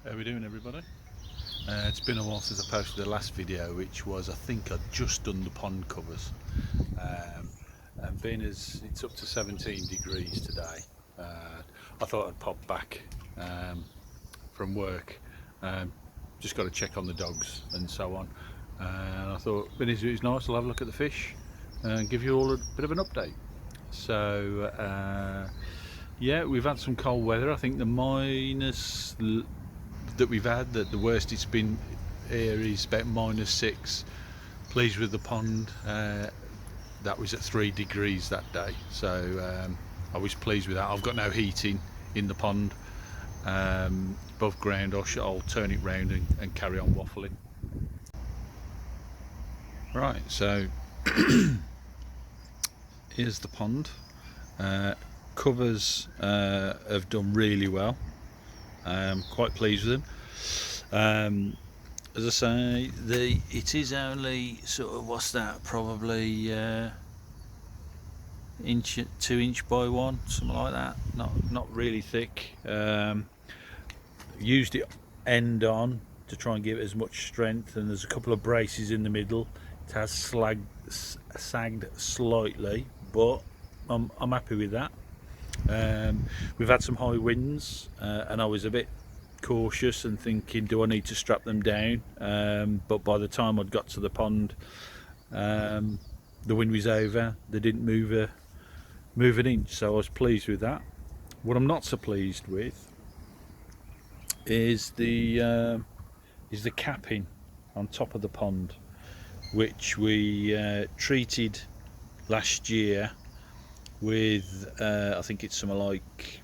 How are we doing, everybody? It's been a while since I posted the last video, which was, I think, I'd just done the pond covers. And being as it's up to 17 degrees today, I thought I'd pop back from work. Just got to check on the dogs and so on. And I thought, being as it's nice, I'll have a look at the fish and give you all a bit of an update. So, yeah, we've had some cold weather. I think the minus that we've had, that the worst it's been here is about -6. Pleased with the pond. That was at 3 degrees that day, so I was pleased with that. I've got no heating in the pond above ground. I'll turn it round and carry on waffling. Right, so here's the pond. Covers have done really well. Quite pleased with them. As I say, it is only sort of, what's that, probably 2 inch by 1, something like that. Not really thick. Used it end on to try and give it as much strength, and there's a couple of braces in the middle. It has sagged slightly, but I'm happy with that. We've had some high winds, and I was a bit cautious and thinking, do I need to strap them down? But by the time I'd got to the pond, the wind was over. They didn't move an inch, so I was pleased with that. What I'm not so pleased with is the capping on top of the pond, which we treated last year with I think it's something like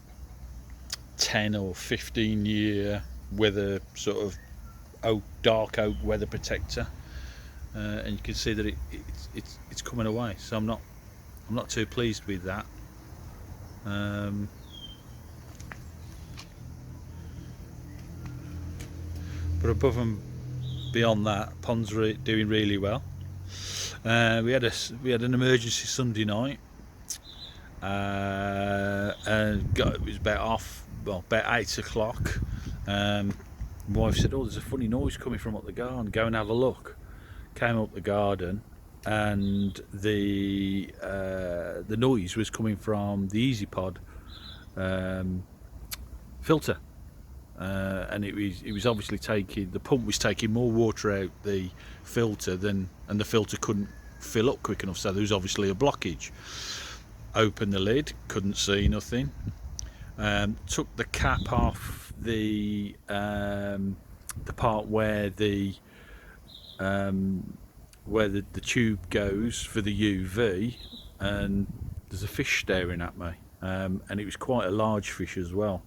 10 or 15 year weather, sort of dark oak weather protector, and you can see that it's coming away. So I'm not too pleased with that. But above and beyond that, ponds are doing really well. We had an emergency Sunday night. And it was about 8 o'clock. My wife said, "Oh, there's a funny noise coming from up the garden. Go and have a look." Came up the garden, and the noise was coming from the EasyPod filter, and it was obviously the pump was taking more water out the filter and the filter couldn't fill up quick enough. So there was obviously a blockage. Opened the lid, couldn't see nothing. Took the cap off the part where the tube goes for the UV, and there's a fish staring at me, and it was quite a large fish as well.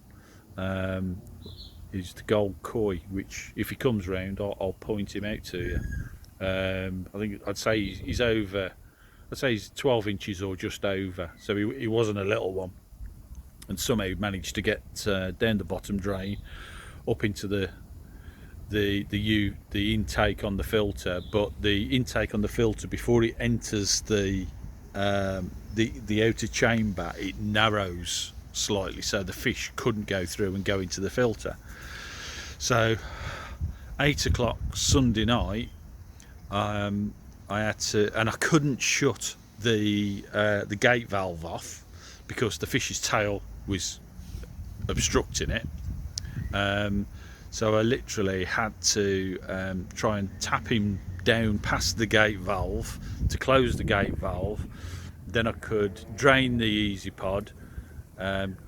He's the gold koi, which if he comes round, I'll point him out to you. I think I'd say he's over. I'd say he's 12 inches or just over, so he wasn't a little one. And somehow he managed to get down the bottom drain, up into the intake on the filter. But the intake on the filter, before it enters the outer chamber, it narrows slightly, so the fish couldn't go through and go into the filter. So 8 o'clock Sunday night, I had to, and I couldn't shut the gate valve off because the fish's tail was obstructing it. So I literally had to try and tap him down past the gate valve to close the gate valve. Then I could drain the EasyPod,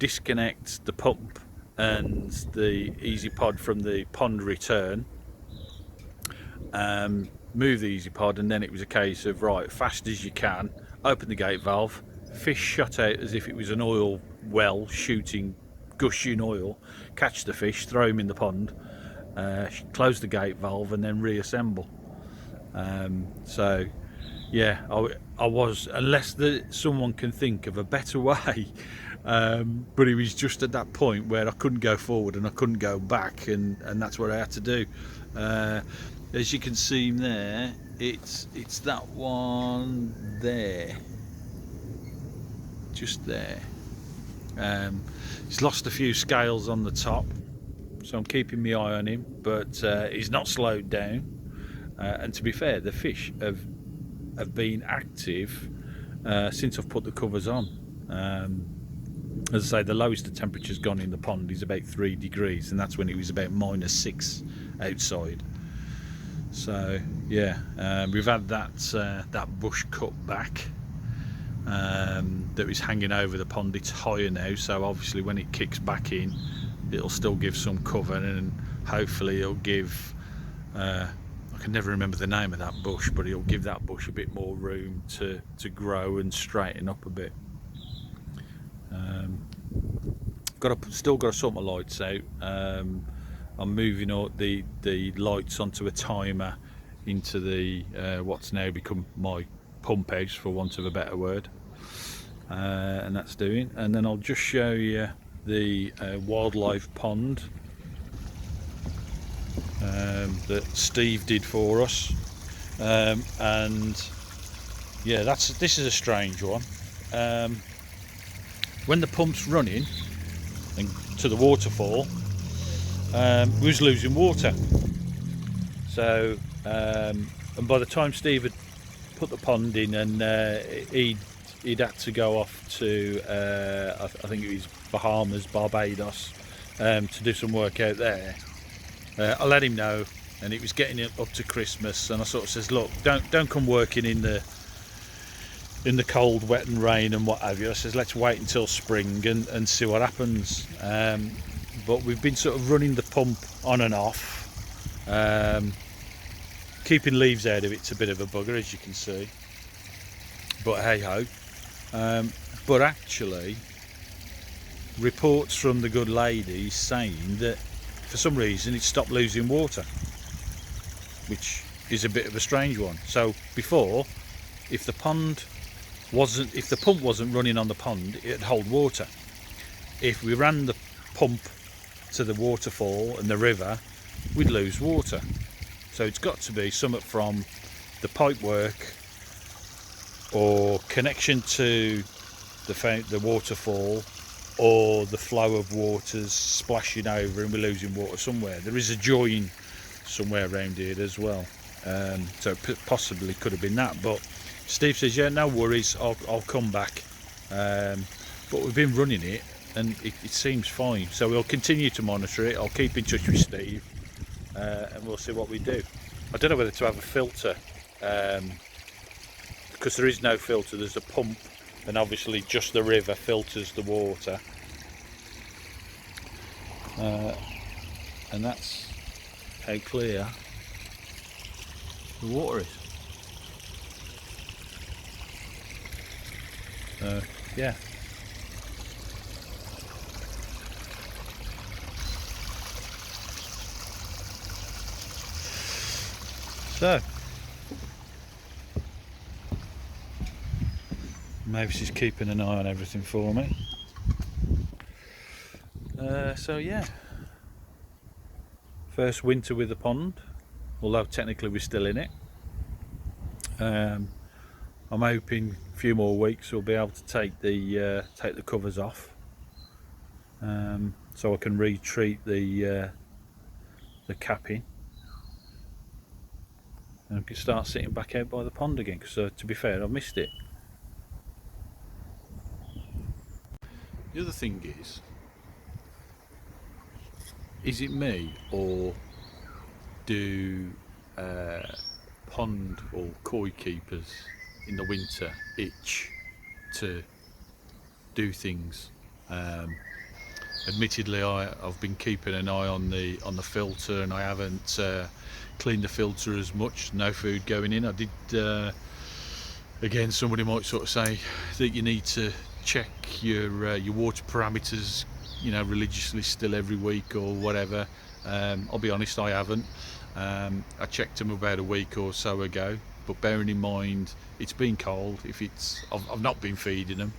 disconnect the pump and the EasyPod from the pond return, move the EasyPod, and then it was a case of, right, fast as you can, open the gate valve, fish shot out as if it was an oil well shooting, gushing oil, catch the fish, throw him in the pond, close the gate valve, and then reassemble. So yeah, I was, unless someone can think of a better way, but it was just at that point where I couldn't go forward and I couldn't go back, and that's what I had to do. As you can see there, it's that one there, just there. He's lost a few scales on the top, so I'm keeping my eye on him, but he's not slowed down. And to be fair, the fish have been active since I've put the covers on. As I say, the lowest the temperature's gone in the pond is about 3 degrees, and that's when it was about -6 outside. So yeah, we've had that bush cut back that was hanging over the pond. It's higher now, so obviously when it kicks back in, it'll still give some cover, and hopefully it'll give I can never remember the name of that bush, but it'll give that bush a bit more room to grow and straighten up a bit. Still got to sort my lights out. I'm moving all the lights onto a timer into the what's now become my pump house, for want of a better word, and that's doing. And then I'll just show you the wildlife pond that Steve did for us, and yeah, this is a strange one. When the pump's running and to the waterfall, we was losing water. So and by the time Steve had put the pond in, and he'd had to go off to I think it was Bahamas, Barbados, to do some work out there. I let him know, and it was getting up to Christmas, and I sort of says, look, don't come working in the cold, wet and rain and what have you. I says, let's wait until spring and see what happens. But we've been sort of running the pump on and off. Keeping leaves out of it's a bit of a bugger, as you can see, but hey ho. But actually, reports from the good lady saying that for some reason it stopped losing water, which is a bit of a strange one. So before, if the pump wasn't running on the pond, it'd hold water. If we ran the pump to the waterfall and the river, we'd lose water. So it's got to be something from the pipe work or connection to the waterfall, or the flow of water's splashing over and we're losing water somewhere. There is a join somewhere around here as well, so it possibly could have been that. But Steve says, yeah, no worries, I'll come back. But we've been running it, and it seems fine, so we'll continue to monitor it. I'll keep in touch with Steve, and we'll see what we do. I don't know whether to have a filter, because there is no filter. There's a pump, and obviously just the river filters the water, and that's how clear the water is. Yeah. So Mavis is keeping an eye on everything for me. So yeah, first winter with the pond, although technically we're still in it. I'm hoping a few more weeks we'll be able to take the covers off, so I can retreat the capping, and I can start sitting back out by the pond again, because to be fair, I've missed it. The other thing is it me, or do pond or koi keepers in the winter itch to do things? Admittedly, I've been keeping an eye on the filter, and I haven't cleaned the filter as much. No food going in. I did. Again, somebody might sort of say that you need to check your water parameters, religiously still every week or whatever. I'll be honest, I haven't. I checked them about a week or so ago, but bearing in mind it's been cold, I've not been feeding them,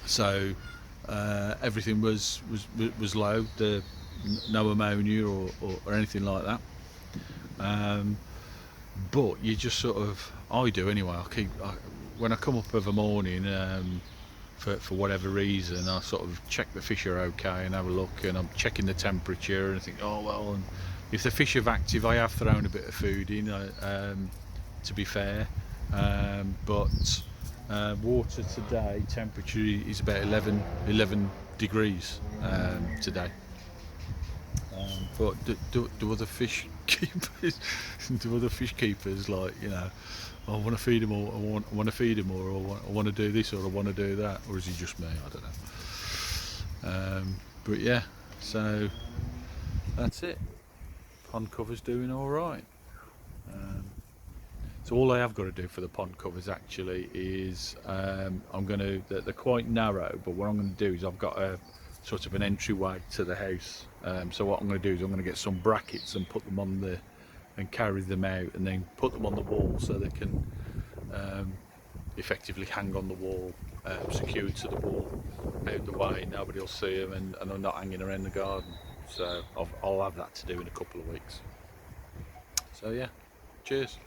so everything was low, no ammonia or anything like that. But you just sort of, I do anyway, when I come up of a morning, for whatever reason, I sort of check the fish are okay and have a look, and I'm checking the temperature and I think, oh well, and if the fish are active, I have thrown a bit of food in, to be fair, but water today, temperature is about 11 degrees today. But do other fish keepers, do other fish keepers, like, you know, I want to feed them, or I want to feed them, or I want to do this, or I want to do that, or is it just me? I don't know. But yeah, so that's it. Pond cover's doing all right. So all I have got to do for the pond covers actually is I'm going to, they're quite narrow, but what I'm going to do is I've got a sort of an entryway to the house. So what I'm going to do is I'm going to get some brackets and put them on the, and carry them out, and then put them on the wall so they can effectively hang on the wall, secured to the wall, out the way. Nobody will see them, and I'm not hanging around the garden. So I'll have that to do in a couple of weeks. So yeah, cheers.